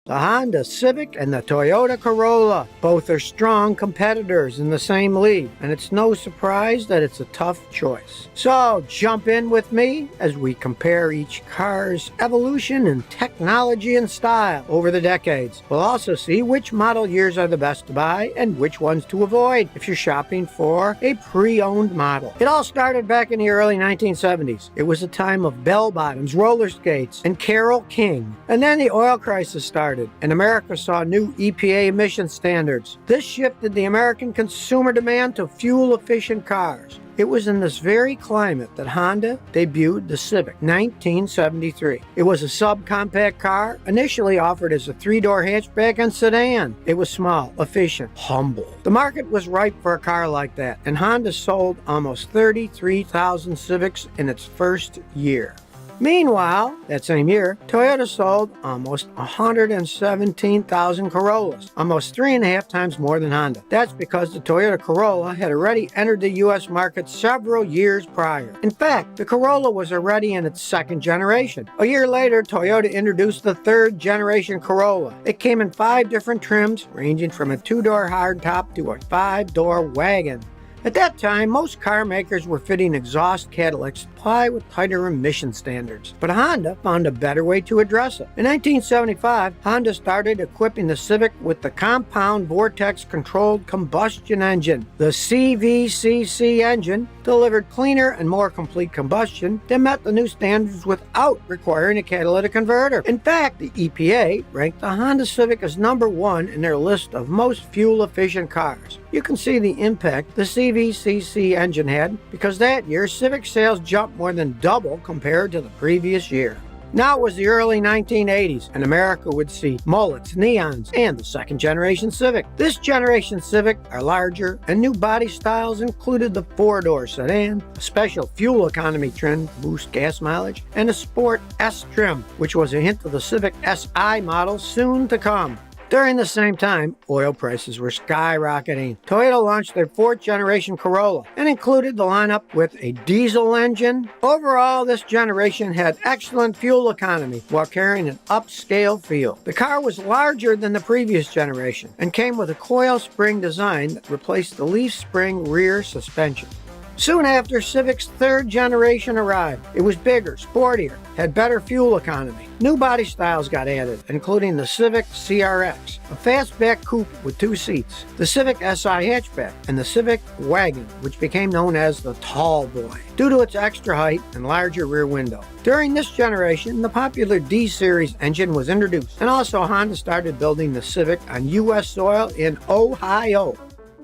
The Honda Civic and the Toyota Corolla. Both are strong competitors in the same league, and it's no surprise that it's a tough choice. So jump in with me as we compare each car's evolution in technology and style over the decades. We'll also see which model years are the best to buy and which ones to avoid if you're shopping for a pre-owned model. It all started back in the early 1970s. It was a time of bell-bottoms, roller skates, and Carole King. And then the oil crisis started, and America saw new EPA emission standards. This shifted the American consumer demand to fuel-efficient cars. It was in this very climate that Honda debuted the Civic, 1973. It was a subcompact car, initially offered as a 3-door hatchback and sedan. It was small, efficient, humble. The market was ripe for a car like that, and Honda sold almost 33,000 Civics in its first year. Meanwhile, that same year, Toyota sold almost 117,000 Corollas, almost 3.5 times more than Honda. That's because the Toyota Corolla had already entered the U.S. market several years prior. In fact, the Corolla was already in its second generation. A year later, Toyota introduced the third generation Corolla. It came in 5 different trims, ranging from a 2-door hardtop to a 5-door wagon. At that time, most car makers were fitting exhaust Cadillacs to comply with tighter emission standards, but Honda found a better way to address it. In 1975, Honda started equipping the Civic with the compound vortex-controlled combustion engine. The CVCC engine delivered cleaner and more complete combustion that met the new standards without requiring a catalytic converter. In fact, the EPA ranked the Honda Civic as number 1 in their list of most fuel-efficient cars. You can see the impact the CVCC engine had, because that year Civic sales jumped more than double compared to the previous year. Now it was the early 1980s, and America would see mullets, neons, and the second generation Civic. This generation Civic are larger, and new body styles included the 4-door sedan, a special fuel economy trim to boost gas mileage, and a Sport S trim, which was a hint of the Civic Si model soon to come. During the same time, oil prices were skyrocketing. Toyota launched their 4th generation Corolla and included the lineup with a diesel engine. Overall, this generation had excellent fuel economy while carrying an upscale feel. The car was larger than the previous generation and came with a coil spring design that replaced the leaf spring rear suspension. Soon after, Civic's 3rd generation arrived. It was bigger, sportier, had better fuel economy. New body styles got added, including the Civic CRX, a fastback coupe with 2 seats, the Civic Si hatchback, and the Civic wagon, which became known as the Tall Boy, due to its extra height and larger rear window. During this generation, the popular D-Series engine was introduced, and also Honda started building the Civic on U.S. soil in Ohio.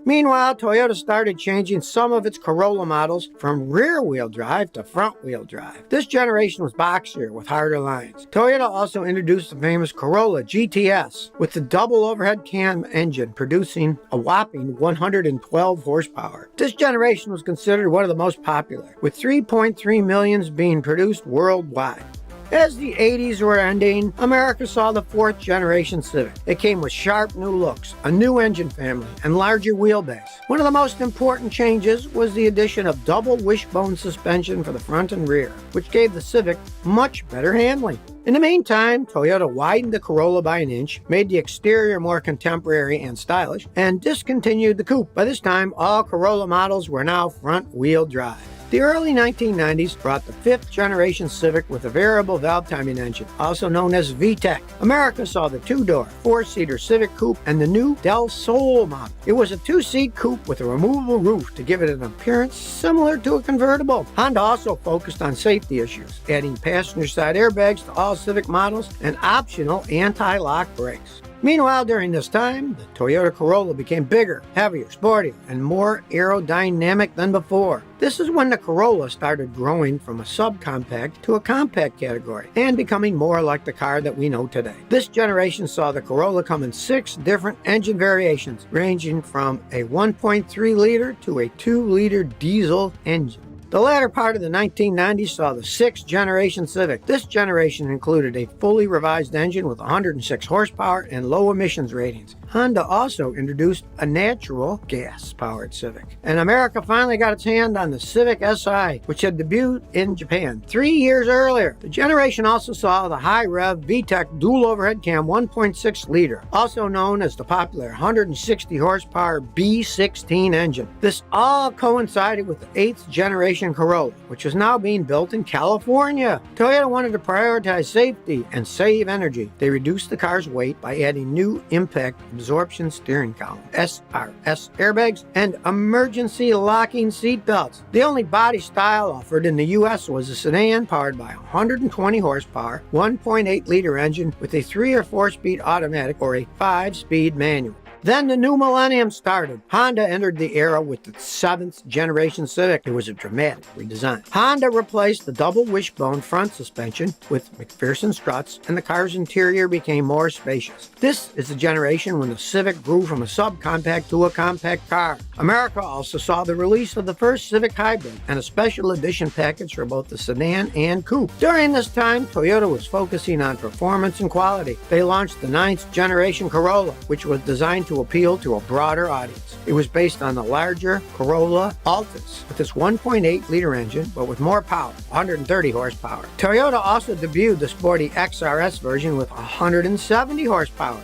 Meanwhile, Toyota started changing some of its Corolla models from rear-wheel drive to front-wheel drive. This generation was boxier with harder lines. Toyota also introduced the famous Corolla GTS with the double overhead cam engine, producing a whopping 112 horsepower. This generation was considered one of the most popular, with 3.3 million being produced worldwide. As the 80s were ending, America saw the 4th generation Civic. It came with sharp new looks, a new engine family, and larger wheelbase. One of the most important changes was the addition of double wishbone suspension for the front and rear, which gave the Civic much better handling. In the meantime, Toyota widened the Corolla by 1 inch, made the exterior more contemporary and stylish, and discontinued the coupe. By this time, all Corolla models were now front-wheel drive. The early 1990s brought the 5th generation Civic with a variable valve timing engine, also known as VTEC. America saw the 2-door, 4-seater Civic Coupe and the new Del Sol model. It was a 2-seat coupe with a removable roof to give it an appearance similar to a convertible. Honda also focused on safety issues, adding passenger side airbags to all Civic models and optional anti-lock brakes. Meanwhile, during this time, the Toyota Corolla became bigger, heavier, sportier, and more aerodynamic than before. This is when the Corolla started growing from a subcompact to a compact category and becoming more like the car that we know today. This generation saw the Corolla come in 6 different engine variations, ranging from a 1.3-liter to a 2-liter diesel engine. The latter part of the 1990s saw the 6th generation Civic. This generation included a fully revised engine with 106 horsepower and low emissions ratings. Honda also introduced a natural gas-powered Civic. And America finally got its hand on the Civic Si, which had debuted in Japan 3 years earlier. The generation also saw the high-rev VTEC dual overhead cam 1.6 liter, also known as the popular 160 horsepower B16 engine. This all coincided with the 8th generation Corolla, which is now being built in California. Toyota wanted to prioritize safety and save energy. They reduced the car's weight by adding new impact absorption steering column, SRS airbags, and emergency locking seat belts. The only body style offered in the U.S. was a sedan powered by a 120 horsepower, 1.8 liter engine with a 3 or 4 speed automatic or a 5-speed manual. Then the new millennium started. Honda entered the era with the 7th generation Civic. It was a dramatic redesign. Honda replaced the double wishbone front suspension with McPherson struts, and the car's interior became more spacious. This is the generation when the Civic grew from a subcompact to a compact car. America also saw the release of the first Civic Hybrid and a special edition package for both the sedan and coupe. During this time, Toyota was focusing on performance and quality. They launched the 9th generation Corolla, which was designed to appeal to a broader audience. It was based on the larger Corolla Altis with its 1.8 liter engine, but with more power, 130 horsepower. Toyota also debuted the sporty XRS version with 170 horsepower.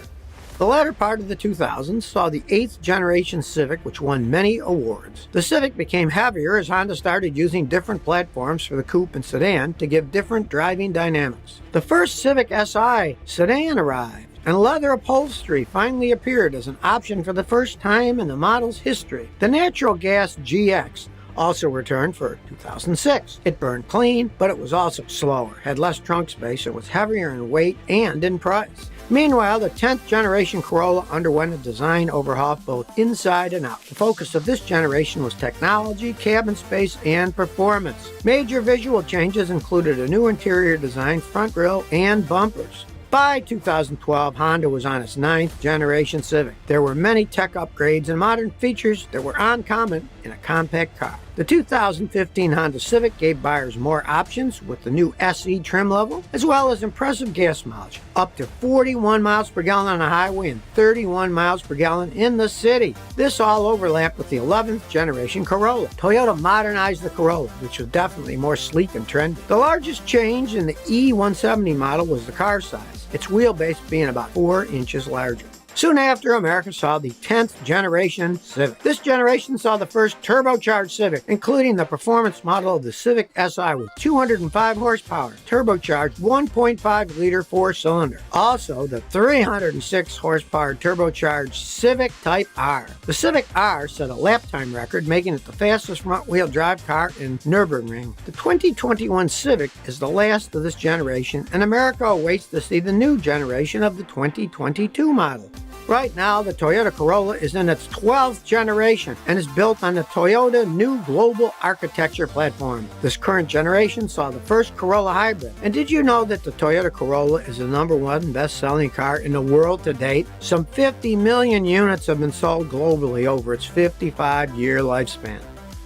The latter part of the 2000s saw the 8th generation Civic, which won many awards. The Civic became heavier as Honda started using different platforms for the coupe and sedan to give different driving dynamics. The first Civic Si sedan arrived, and leather upholstery finally appeared as an option for the first time in the model's history. The natural gas GX also returned for 2006. It burned clean, but it was also slower, had less trunk space, and was heavier in weight and in price. Meanwhile, the 10th generation Corolla underwent a design overhaul both inside and out. The focus of this generation was technology, cabin space, and performance. Major visual changes included a new interior design, front grille, and bumpers. By 2012, Honda was on its 9th generation Civic. There were many tech upgrades and modern features that were uncommon in a compact car. The 2015 Honda Civic gave buyers more options with the new SE trim level, as well as impressive gas mileage, up to 41 miles per gallon on the highway and 31 miles per gallon in the city. This all overlapped with the 11th generation Corolla. Toyota modernized the Corolla, which was definitely more sleek and trendy. The largest change in the E170 model was the car size, its wheelbase being about 4 inches larger. Soon after, America saw the 10th generation Civic. This generation saw the first turbocharged Civic, including the performance model of the Civic Si with 205 horsepower, turbocharged 1.5 liter 4-cylinder. Also, the 306 horsepower turbocharged Civic Type R. The Civic R set a lap time record, making it the fastest front-wheel drive car in Nürburgring. The 2021 Civic is the last of this generation, and America awaits to see the new generation of the 2022 model. Right now, the Toyota Corolla is in its 12th generation and is built on the Toyota new global architecture platform. This current generation saw the first Corolla Hybrid. And did you know that the Toyota Corolla is the #1 best-selling car in the world to date? Some 50 million units have been sold globally over its 55-year lifespan.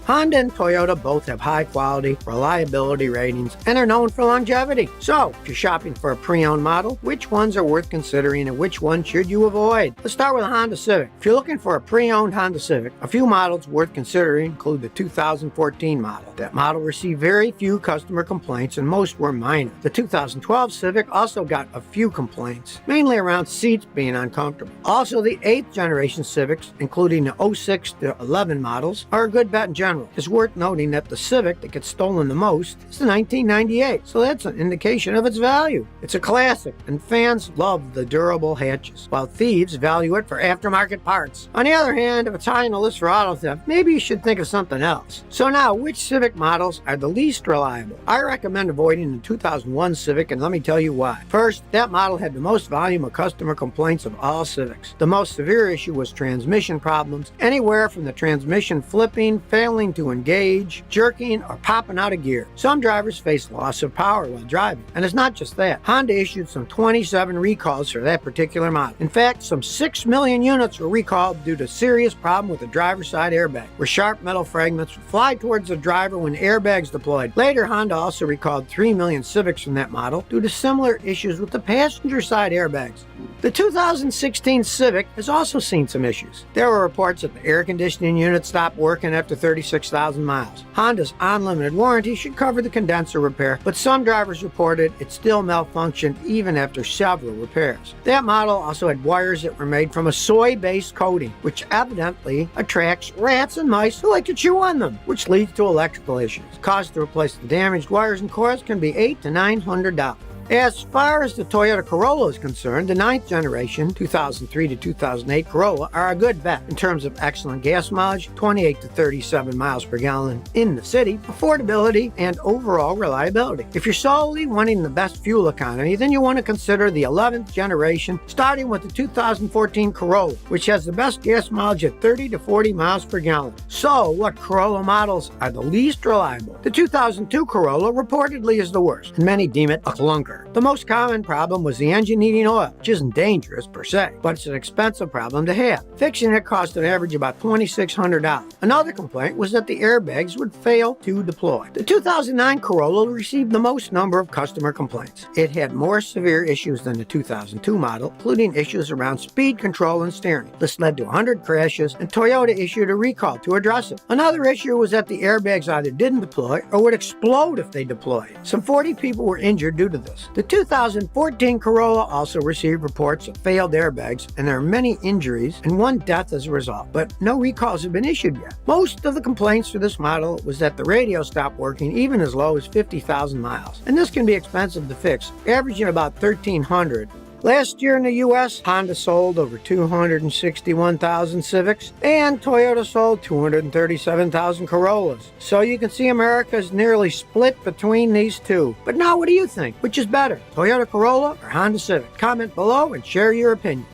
Honda and Toyota both have high-quality, reliability ratings and are known for longevity. So, if you're shopping for a pre-owned model, which ones are worth considering and which ones should you avoid? Let's start with a Honda Civic. If you're looking for a pre-owned Honda Civic, a few models worth considering include the 2014 model. That model received very few customer complaints and most were minor. The 2012 Civic also got a few complaints, mainly around seats being uncomfortable. Also, the 8th generation Civics, including the 06 to 11 models, are a good bet in general. It's worth noting that the Civic that gets stolen the most is the 1998, so that's an indication of its value. It's a classic, and fans love the durable hatches, while thieves value it for aftermarket parts. On the other hand, if it's high on the list for auto theft, maybe you should think of something else. So now, which Civic models are the least reliable? I recommend avoiding the 2001 Civic, and let me tell you why. First, that model had the most volume of customer complaints of all Civics. The most severe issue was transmission problems, anywhere from the transmission flipping, failing failing to engage, jerking, or popping out of gear. Some drivers face loss of power while driving. And it's not just that. Honda issued some 27 recalls for that particular model. In fact, some 6 million units were recalled due to serious problem with the driver's side airbag, where sharp metal fragments would fly towards the driver when airbags deployed. Later, Honda also recalled 3 million Civics from that model due to similar issues with the passenger side airbags. The 2016 Civic has also seen some issues. There were reports that the air conditioning unit stopped working after 36,000 miles. Honda's unlimited warranty should cover the condenser repair, but some drivers reported it still malfunctioned even after several repairs. That model also had wires that were made from a soy-based coating, which evidently attracts rats and mice who like to chew on them, which leads to electrical issues. Cost to replace the damaged wires and coils can be $800 to $900. As far as the Toyota Corolla is concerned, the 9th generation 2003 to 2008 Corolla are a good bet in terms of excellent gas mileage, 28 to 37 miles per gallon in the city, affordability, and overall reliability. If you're solely wanting the best fuel economy, then you want to consider the 11th generation, starting with the 2014 Corolla, which has the best gas mileage at 30 to 40 miles per gallon. So, what Corolla models are the least reliable? The 2002 Corolla reportedly is the worst, and many deem it a clunker. The most common problem was the engine needing oil, which isn't dangerous per se, but it's an expensive problem to have. Fixing it cost an average about $2,600. Another complaint was that the airbags would fail to deploy. The 2009 Corolla received the most number of customer complaints. It had more severe issues than the 2002 model, including issues around speed control and steering. This led to 100 crashes, and Toyota issued a recall to address it. Another issue was that the airbags either didn't deploy or would explode if they deployed. Some 40 people were injured due to this. The 2014 Corolla also received reports of failed airbags, and there are many injuries and one death as a result, but no recalls have been issued yet. Most of the complaints for this model was that the radio stopped working even as low as 50,000 miles, and this can be expensive to fix, averaging about $1,300. Last year in the U.S., Honda sold over 261,000 Civics, and Toyota sold 237,000 Corollas. So you can see America is nearly split between these two. But now what do you think? Which is better, Toyota Corolla or Honda Civic? Comment below and share your opinion.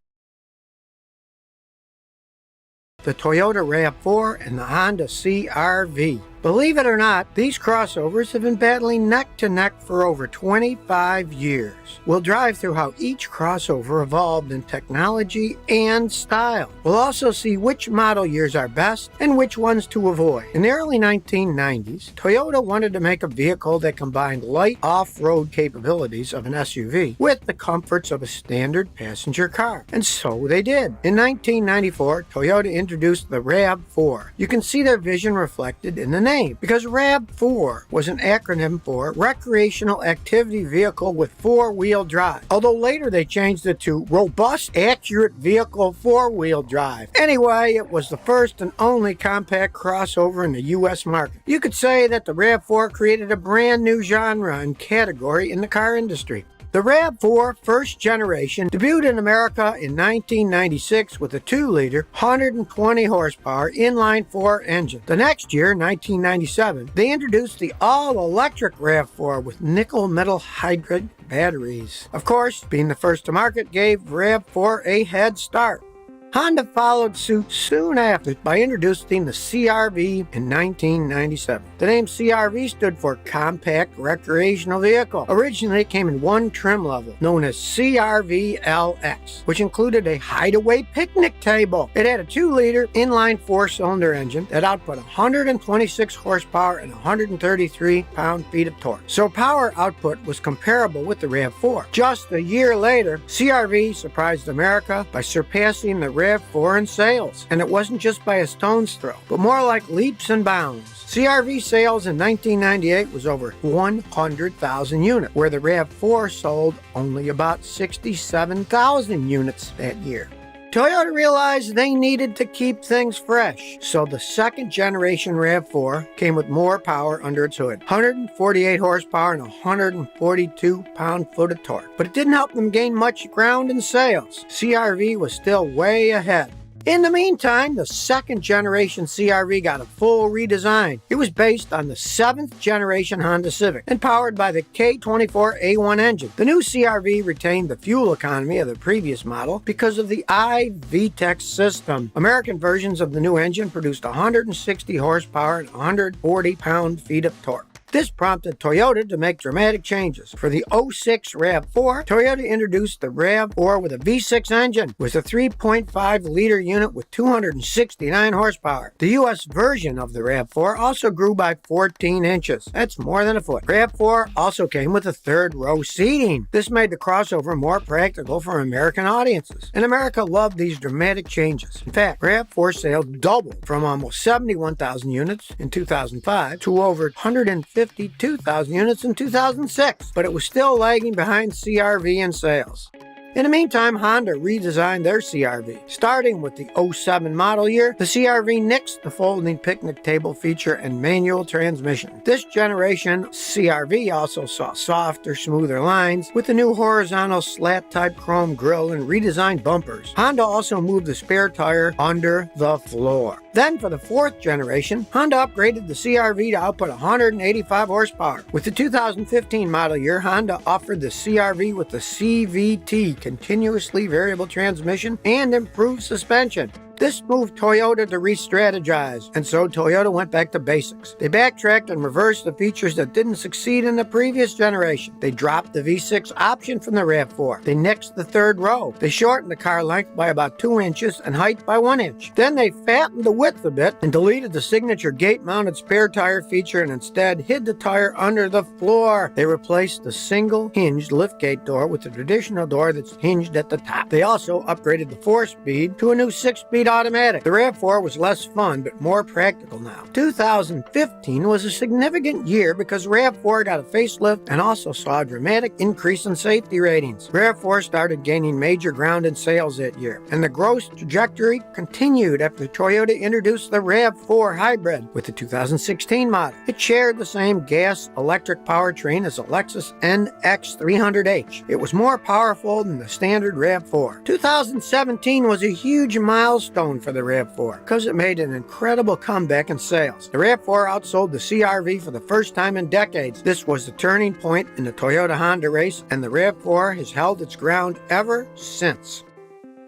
The Toyota RAV4 and the Honda CR-V. Believe it or not, these crossovers have been battling neck to neck for over 25 years. We'll drive through how each crossover evolved in technology and style. We'll also see which model years are best and which ones to avoid. In the early 1990s, Toyota wanted to make a vehicle that combined light off-road capabilities of an SUV with the comforts of a standard passenger car. And so they did. In 1994, Toyota introduced the RAV4. You can see their vision reflected in the name, because RAV4 was an acronym for Recreational Activity Vehicle with Four-Wheel Drive, although later they changed it to Robust Accurate Vehicle Four-Wheel Drive. Anyway, it was the first and only compact crossover in the U.S. market. You could say that the RAV4 created a brand new genre and category in the car industry. The RAV4 first generation debuted in America in 1996 with a 2-liter, 120 horsepower inline-4 engine. The next year, 1997, they introduced the all-electric RAV4 with nickel metal hydride batteries. Of course, being the first to market gave RAV4 a head start. Honda followed suit soon after by introducing the CR-V in 1997. The name CR-V stood for Compact Recreational Vehicle. Originally, it came in one trim level, known as CR-V LX, which included a hideaway picnic table. It had a 2-liter inline 4-cylinder engine that output 126 horsepower and 133 pound-feet of torque. So power output was comparable with the RAV4. Just a year later, CR-V surprised America by surpassing the RAV4 in sales, and it wasn't just by a stone's throw, but more like leaps and bounds. CR-V sales in 1998 was over 100,000 units, where the RAV4 sold only about 67,000 units that year. Toyota realized they needed to keep things fresh, so the second generation RAV4 came with more power under its hood, 148 horsepower and 142 pound-foot of torque. But it didn't help them gain much ground in sales. CR-V was still way ahead. In the meantime, the second generation CR-V got a full redesign. It was based on the 7th generation Honda Civic and powered by the K24A1 engine. The new CR-V retained the fuel economy of the previous model because of the iVTEC system. American versions of the new engine produced 160 horsepower and 140 pound-feet of torque. This prompted Toyota to make dramatic changes. For the 06 RAV4, Toyota introduced the RAV4 with a V6 engine with a 3.5-liter unit with 269 horsepower. The US version of the RAV4 also grew by 14 inches. That's more than a foot. RAV4 also came with a third-row seating. This made the crossover more practical for American audiences. And America loved these dramatic changes. In fact, RAV4 sales doubled from almost 71,000 units in 2005 to over 152,000 units in 2006, but it was still lagging behind CR-V in sales. In the meantime, Honda redesigned their CR-V. Starting with the 07 model year, the CR-V nixed the folding picnic table feature and manual transmission. This generation CR-V also saw softer, smoother lines with the new horizontal slat-type chrome grille and redesigned bumpers. Honda also moved the spare tire under the floor. Then, for the 4th generation, Honda upgraded the CR-V to output 185 horsepower. With the 2015 model year, Honda offered the CR-V with the CVT, continuously variable transmission, and improved suspension. This moved Toyota to re-strategize, and so Toyota went back to basics. They backtracked and reversed the features that didn't succeed in the previous generation. They dropped the V6 option from the RAV4. They nixed the third row. They shortened the car length by about 2 inches and height by 1 inch. Then they fattened the width a bit and deleted the signature gate-mounted spare tire feature and instead hid the tire under the floor. They replaced the single-hinged liftgate door with the traditional door that's hinged at the top. They also upgraded the 4-speed to a new 6-speed automatic. The RAV4 was less fun but more practical now. 2015 was a significant year because RAV4 got a facelift and also saw a dramatic increase in safety ratings. RAV4 started gaining major ground in sales that year, and the growth trajectory continued after Toyota introduced the RAV4 Hybrid with the 2016 model. It shared the same gas-electric powertrain as a Lexus NX300H. It was more powerful than the standard RAV4. 2017 was a huge milestone for the RAV4 because it made an incredible comeback in sales. The RAV4 outsold the CR-V for the first time in decades. This was the turning point in the Toyota-Honda race, and the RAV4 has held its ground ever since.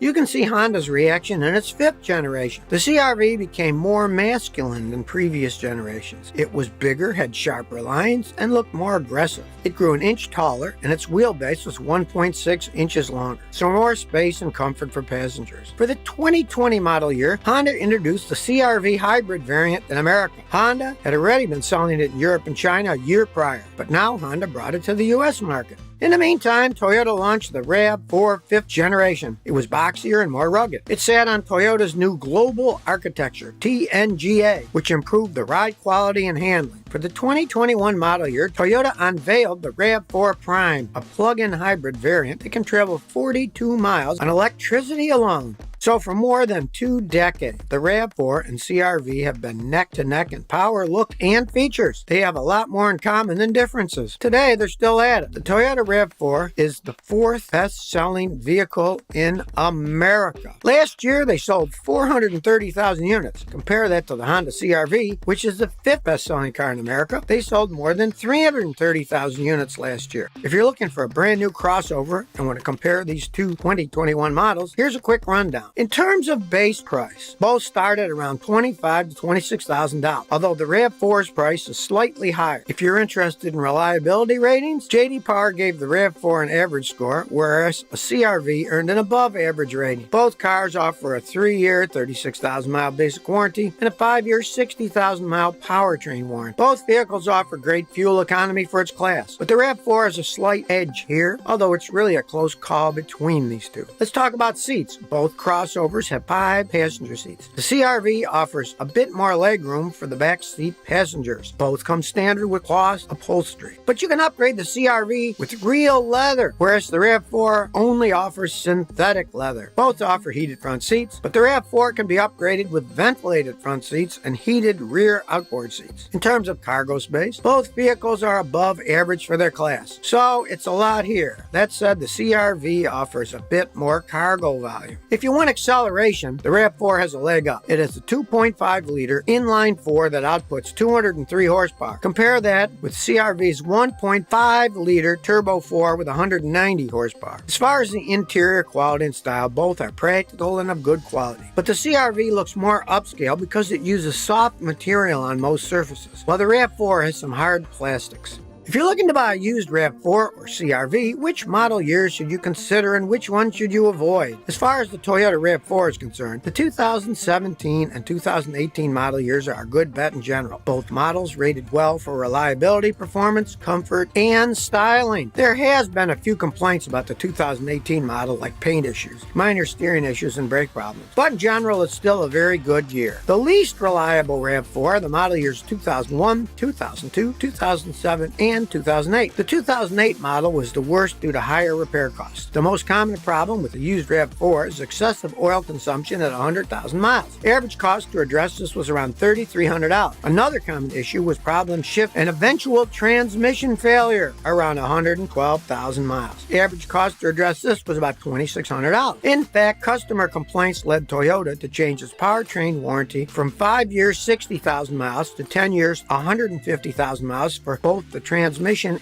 You can see Honda's reaction in its 5th generation. The CR-V became more masculine than previous generations. It was bigger, had sharper lines, and looked more aggressive. It grew an inch taller, and its wheelbase was 1.6 inches longer, so more space and comfort for passengers. For the 2020 model year, Honda introduced the CR-V Hybrid variant in America. Honda had already been selling it in Europe and China a year prior, but now Honda brought it to the US market. In the meantime, Toyota launched the RAV4 5th generation. It was boxier and more rugged. It sat on Toyota's new Global Architecture, TNGA, which improved the ride quality and handling. For the 2021 model year, Toyota unveiled the RAV4 Prime, a plug-in hybrid variant that can travel 42 miles on electricity alone. So for more than 2 decades, the RAV4 and CR-V have been neck to neck in power, look, and features. They have a lot more in common than differences. Today, they're still at it. The Toyota RAV4 is the 4th best-selling vehicle in America. Last year, they sold 430,000 units. Compare that to the Honda CR-V, which is the 5th best-selling car in America. They sold more than 330,000 units last year. If you're looking for a brand new crossover and want to compare these two 2021 models, here's a quick rundown. In terms of base price, both start at around $25,000 to $26,000, although the RAV4's price is slightly higher. If you're interested in reliability ratings, J.D. Power gave the RAV4 an average score, whereas a CR-V earned an above-average rating. Both cars offer a 3-year, 36,000-mile basic warranty and a 5-year, 60,000-mile powertrain warranty. Both vehicles offer great fuel economy for its class, but the RAV4 has a slight edge here, although it's really a close call between these two. Let's talk about seats. Both crossovers have 5 passenger seats. The CR-V offers a bit more legroom for the back seat passengers. Both come standard with cloth upholstery. But you can upgrade the CR-V with real leather, whereas the RAV4 only offers synthetic leather. Both offer heated front seats, but the RAV4 can be upgraded with ventilated front seats and heated rear outboard seats. In terms of of cargo space. Both vehicles are above average for their class, so it's a lot here. That said, the CR-V offers a bit more cargo volume. If you want acceleration, the RAV4 has a leg up. It is a 2.5-liter inline-4 that outputs 203 horsepower. Compare that with CR-V's 1.5-liter turbo 4 with 190 horsepower. As far as the interior quality and style, both are practical and of good quality. But the CR-V looks more upscale because it uses soft material on most surfaces, while the RAV4 has some hard plastics. If you're looking to buy a used RAV4 or CR-V, which model years should you consider and which one should you avoid? As far as the Toyota RAV4 is concerned, the 2017 and 2018 model years are a good bet in general. Both models rated well for reliability, performance, comfort, and styling. There has been a few complaints about the 2018 model, like paint issues, minor steering issues, and brake problems. But in general, it's still a very good year. The least reliable RAV4, the model years 2001, 2002, 2007, and 2008. The 2008 model was the worst due to higher repair costs. The most common problem with the used RAV4 is excessive oil consumption at 100,000 miles. Average cost to address this was around $3,300. Another common issue was problem shift and eventual transmission failure around 112,000 miles. Average cost to address this was about $2,600. In fact, customer complaints led Toyota to change its powertrain warranty from 5 years, 60,000 miles to 10 years, 150,000 miles for both the transmission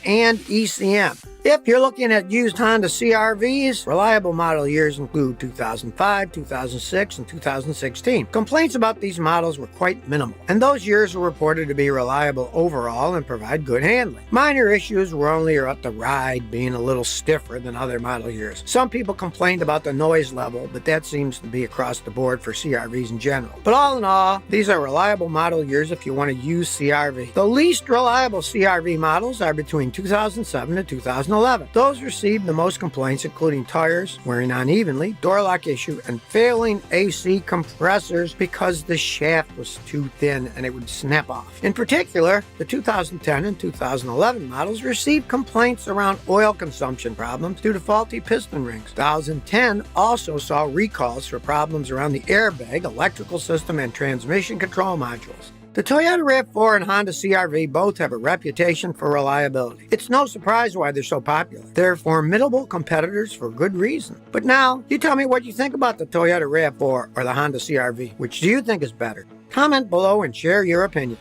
and ECM. If you're looking at used Honda CR-Vs, reliable model years include 2005, 2006, and 2016. Complaints about these models were quite minimal, and those years were reported to be reliable overall and provide good handling. Minor issues were only about the ride being a little stiffer than other model years. Some people complained about the noise level, but that seems to be across the board for CR-Vs in general. But all in all, these are reliable model years if you want to use CR-V. The least reliable CR-V models are between 2007 and 2011. Those received the most complaints, including tires wearing unevenly, door lock issue, and failing AC compressors because the shaft was too thin and it would snap off. In particular, the 2010 and 2011 models received complaints around oil consumption problems due to faulty piston rings. 2010 also saw recalls for problems around the airbag, electrical system, and transmission control modules. The Toyota RAV4 and Honda CR-V both have a reputation for reliability. It's no surprise why they're so popular. They're formidable competitors for good reason. But now, you tell me what you think about the Toyota RAV4 or the Honda CR-V. Which do you think is better? Comment below and share your opinion.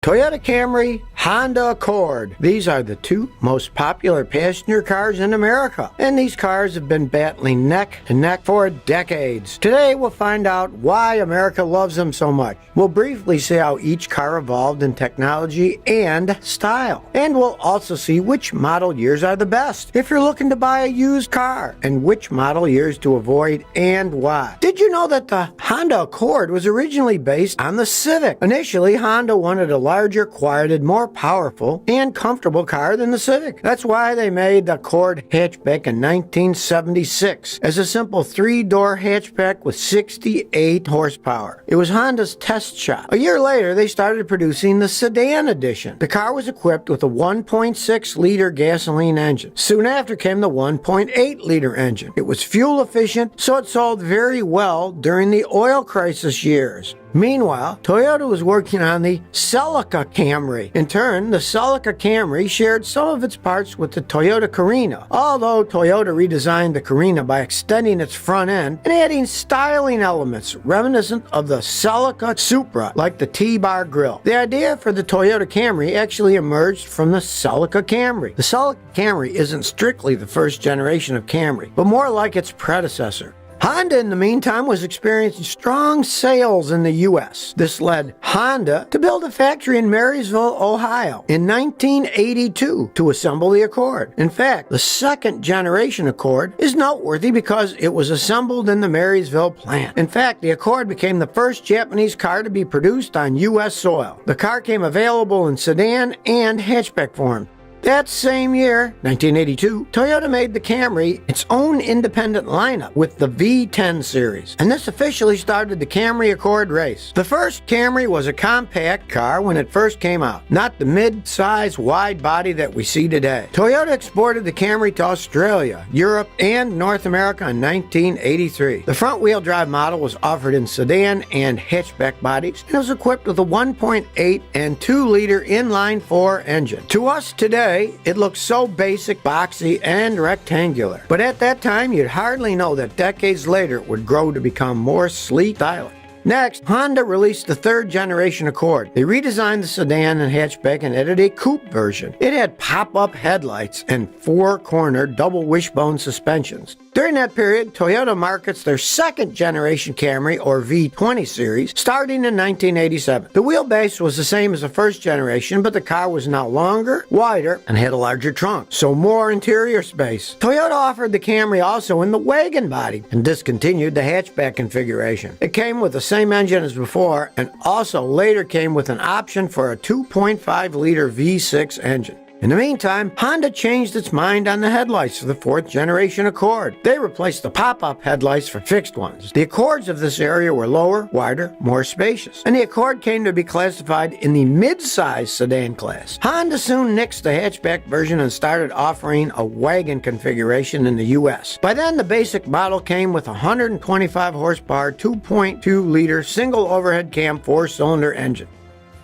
Toyota Camry, Honda Accord. These are the two most popular passenger cars in America, and these cars have been battling neck to neck for decades. Today we'll find out why America loves them so much. We'll briefly see how each car evolved in technology and style, and we'll also see which model years are the best if you're looking to buy a used car, and which model years to avoid and why. Did you know that the Honda Accord was originally based on the Civic? Initially, Honda wanted a larger, quieted, more powerful, and comfortable car than the Civic. That's why they made the Accord hatchback in 1976 as a simple 3-door hatchback with 68 horsepower. It was Honda's test shot. A year later, they started producing the sedan edition. The car was equipped with a 1.6-liter gasoline engine. Soon after came the 1.8-liter engine. It was fuel efficient, so it sold very well during the oil crisis years. Meanwhile, Toyota was working on the Celica Camry. In turn, the Celica Camry shared some of its parts with the Toyota Corolla, although Toyota redesigned the Corolla by extending its front end and adding styling elements reminiscent of the Celica Supra, like the T-bar grille. The idea for the Toyota Camry actually emerged from the Celica Camry. The Celica Camry isn't strictly the first generation of Camry, but more like its predecessor. Honda, in the meantime, was experiencing strong sales in the U.S. This led Honda to build a factory in Marysville, Ohio, in 1982 to assemble the Accord. In fact, the second-generation Accord is noteworthy because it was assembled in the Marysville plant. In fact, the Accord became the first Japanese car to be produced on U.S. soil. The car came available in sedan and hatchback form. That same year, 1982, Toyota made the Camry its own independent lineup with the V10 series, and this officially started the Camry Accord race. The first Camry was a compact car when it first came out, not the mid-size wide body that we see today. Toyota exported the Camry to Australia, Europe, and North America in 1983. The front-wheel drive model was offered in sedan and hatchback bodies, and it was equipped with a 1.8 and 2-liter inline-4 engine. To us today, it looks so basic, boxy, and rectangular. But at that time, you'd hardly know that decades later it would grow to become more sleek, stylish. Next, Honda released the third generation Accord. They redesigned the sedan and hatchback and added a coupe version. It had pop-up headlights and 4-corner double wishbone suspensions. During that period, Toyota markets their second generation Camry, or V20 series, starting in 1987. The wheelbase was the same as the first generation, but the car was now longer, wider, and had a larger trunk, so more interior space. Toyota offered the Camry also in the wagon body and discontinued the hatchback configuration. It came with the same engine as before, and also later came with an option for a 2.5-liter V6 engine. In the meantime, Honda changed its mind on the headlights for the fourth generation Accord. They replaced the pop-up headlights for fixed ones. The Accords of this area were lower, wider, more spacious, and the Accord came to be classified in the mid-size sedan class. Honda soon nixed the hatchback version and started offering a wagon configuration in the U.S. By then, the basic model came with a 125 horsepower, 2.2-liter single overhead cam 4-cylinder engine.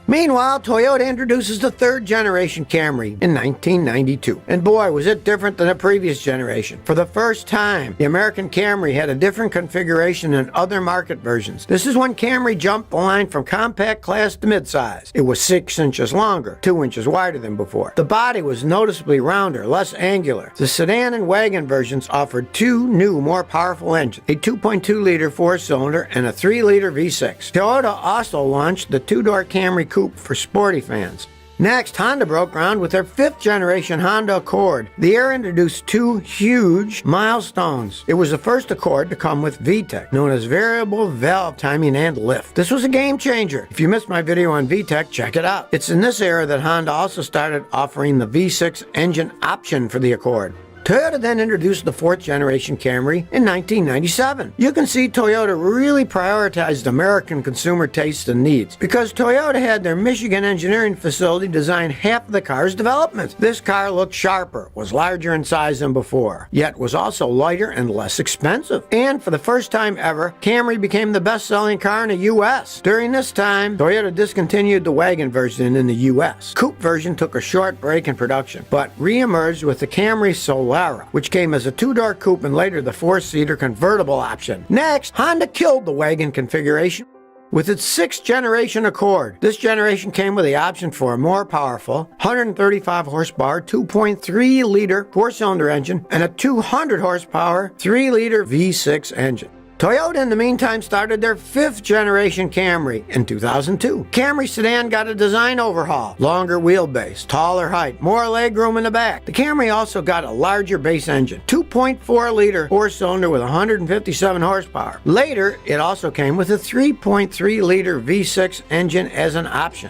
Meanwhile, Toyota introduces the third generation Camry in 1992. And boy, was it different than the previous generation. For the first time, the American Camry had a different configuration than other market versions. This is when Camry jumped the line from compact class to midsize. It was 6 inches longer, 2 inches wider than before. The body was noticeably rounder, less angular. The sedan and wagon versions offered 2 new, more powerful engines, a 2.2-liter 4-cylinder and a 3-liter V6. Toyota also launched the 2-door Camry Coupe for sporty fans. Next, Honda broke ground with their 5th generation Honda Accord. The year introduced 2 huge milestones. It was the first Accord to come with VTEC, known as variable valve timing and lift. This was a game changer. If you missed my video on VTEC, check it out. It's in this era that Honda also started offering the V6 engine option for the Accord. Toyota then introduced the 4th generation Camry in 1997. You can see Toyota really prioritized American consumer tastes and needs because Toyota had their Michigan engineering facility design half of the car's development. This car looked sharper, was larger in size than before, yet was also lighter and less expensive. And for the first time ever, Camry became the best-selling car in the U.S. During this time, Toyota discontinued the wagon version in the U.S. Coupe version took a short break in production, but re-emerged with the Camry Solara, which came as a 2-door coupe and later the 4-seater convertible option. Next, Honda killed the wagon configuration with its 6th generation Accord. This generation came with the option for a more powerful 135 horsepower 2.3-liter 4-cylinder engine and a 200 horsepower 3-liter V6 engine. Toyota, in the meantime, started their 5th generation Camry in 2002. Camry sedan got a design overhaul, longer wheelbase, taller height, more legroom in the back. The Camry also got a larger base engine, 2.4-liter 4-cylinder with 157 horsepower. Later, it also came with a 3.3-liter V6 engine as an option.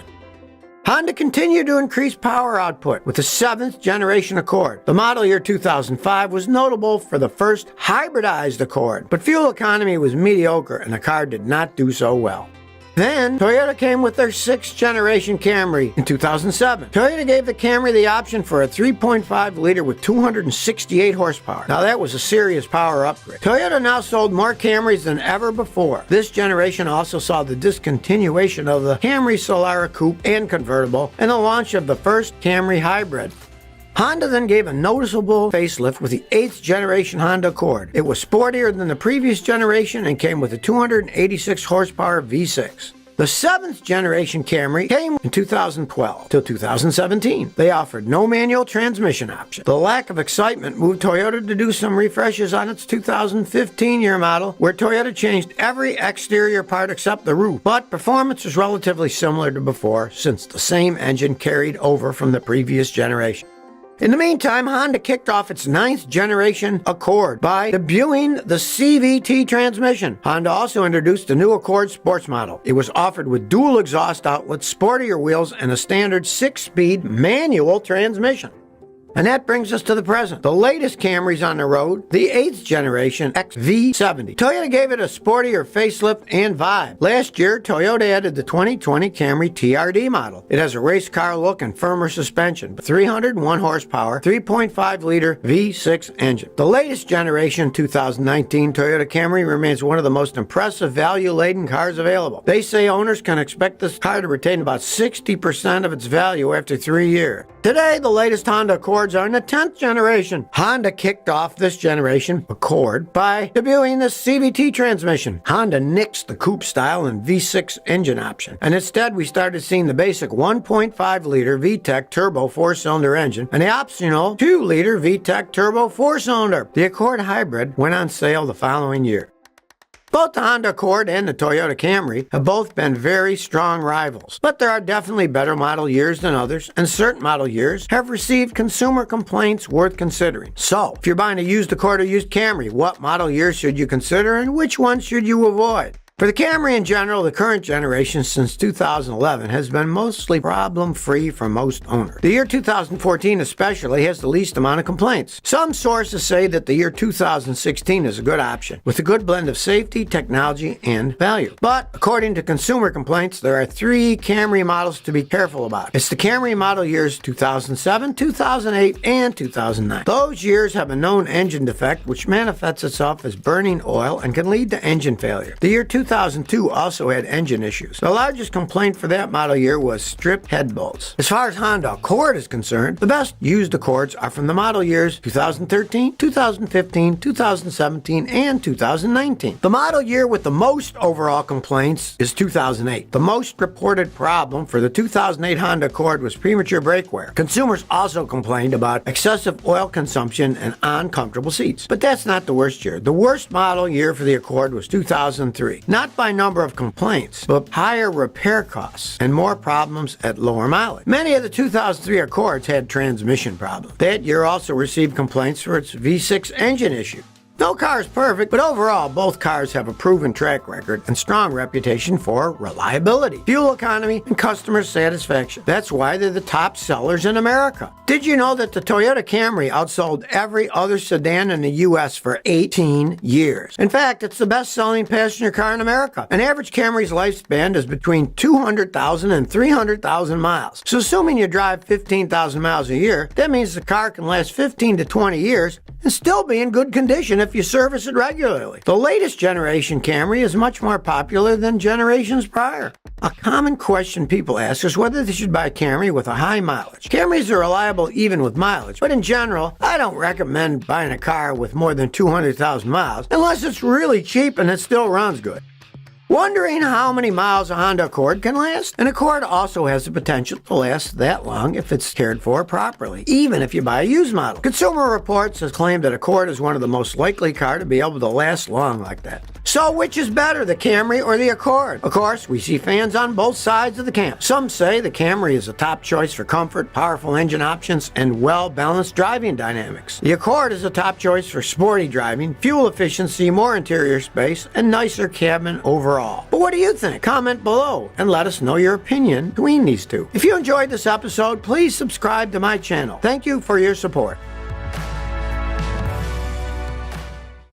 Honda continued to increase power output with the 7th generation Accord. The model year 2005 was notable for the first hybridized Accord, but fuel economy was mediocre and the car did not do so well. Then, Toyota came with their 6th generation Camry in 2007. Toyota gave the Camry the option for a 3.5-liter with 268 horsepower. Now that was a serious power upgrade. Toyota now sold more Camrys than ever before. This generation also saw the discontinuation of the Camry Solara Coupe and convertible and the launch of the first Camry Hybrid. Honda then gave a noticeable facelift with the 8th generation Honda Accord. It was sportier than the previous generation and came with a 286 horsepower V6. The 7th generation Camry came in 2012 till 2017. They offered no manual transmission option. The lack of excitement moved Toyota to do some refreshes on its 2015 year model, where Toyota changed every exterior part except the roof. But performance was relatively similar to before, since the same engine carried over from the previous generation. In the meantime, Honda kicked off its 9th generation Accord by debuting the CVT transmission. Honda also introduced the new Accord Sports model. It was offered with dual exhaust outlets, sportier wheels, and a standard 6-speed manual transmission. And that brings us to the present. The latest Camrys on the road, the 8th generation XV70. Toyota gave it a sportier facelift and vibe. Last year, Toyota added the 2020 Camry TRD model. It has a race car look and firmer suspension, 301 horsepower, 3.5-liter V6 engine. The latest generation 2019 Toyota Camry remains one of the most impressive value-laden cars available. They say owners can expect this car to retain about 60% of its value after 3 years. Today, the latest Honda Accords are in the 10th generation. Honda kicked off this generation, Accord, by debuting the CVT transmission. Honda nixed the coupe style and V6 engine option, and instead we started seeing the basic 1.5-liter VTEC turbo 4-cylinder engine and the optional 2-liter VTEC turbo 4-cylinder. The Accord Hybrid went on sale the following year. Both the Honda Accord and the Toyota Camry have both been very strong rivals, but there are definitely better model years than others, and certain model years have received consumer complaints worth considering. So, if you're buying a used Accord or used Camry, what model years should you consider and which ones should you avoid? For the Camry in general, the current generation since 2011 has been mostly problem-free for most owners. The year 2014 especially has the least amount of complaints. Some sources say that the year 2016 is a good option, with a good blend of safety, technology, and value. But according to consumer complaints, there are 3 Camry models to be careful about. It's the Camry model years 2007, 2008, and 2009. Those years have a known engine defect which manifests itself as burning oil and can lead to engine failure. The year 2002 also had engine issues. The largest complaint for that model year was stripped head bolts. As far as Honda Accord is concerned, the best used Accords are from the model years 2013, 2015, 2017, and 2019. The model year with the most overall complaints is 2008. The most reported problem for the 2008 Honda Accord was premature brake wear. Consumers also complained about excessive oil consumption and uncomfortable seats. But that's not the worst year. The worst model year for the Accord was 2003. Not by number of complaints, but higher repair costs and more problems at lower mileage. Many of the 2003 Accords had transmission problems. That year also received complaints for its V6 engine issue. No car is perfect, but overall, both cars have a proven track record and strong reputation for reliability, fuel economy, and customer satisfaction. That's why they're the top sellers in America. Did you know that the Toyota Camry outsold every other sedan in the U.S. for 18 years? In fact, it's the best-selling passenger car in America. An average Camry's lifespan is between 200,000 and 300,000 miles. So assuming you drive 15,000 miles a year, that means the car can last 15 to 20 years and still be in good condition if you service it regularly. The latest generation Camry is much more popular than generations prior. A common question people ask is whether they should buy a Camry with a high mileage. Camrys are reliable even with mileage, but in general, I don't recommend buying a car with more than 200,000 miles unless it's really cheap and it still runs good. Wondering how many miles a Honda Accord can last? An Accord also has the potential to last that long if it's cared for properly, even if you buy a used model. Consumer Reports has claimed that Accord is one of the most likely car to be able to last long like that. So which is better, the Camry or the Accord? Of course, we see fans on both sides of the camp. Some say the Camry is a top choice for comfort, powerful engine options, and well-balanced driving dynamics. The Accord is a top choice for sporty driving, fuel efficiency, more interior space, and nicer cabin overall. But what do you think? Comment below and let us know your opinion between these two. If you enjoyed this episode, please subscribe to my channel. Thank you for your support.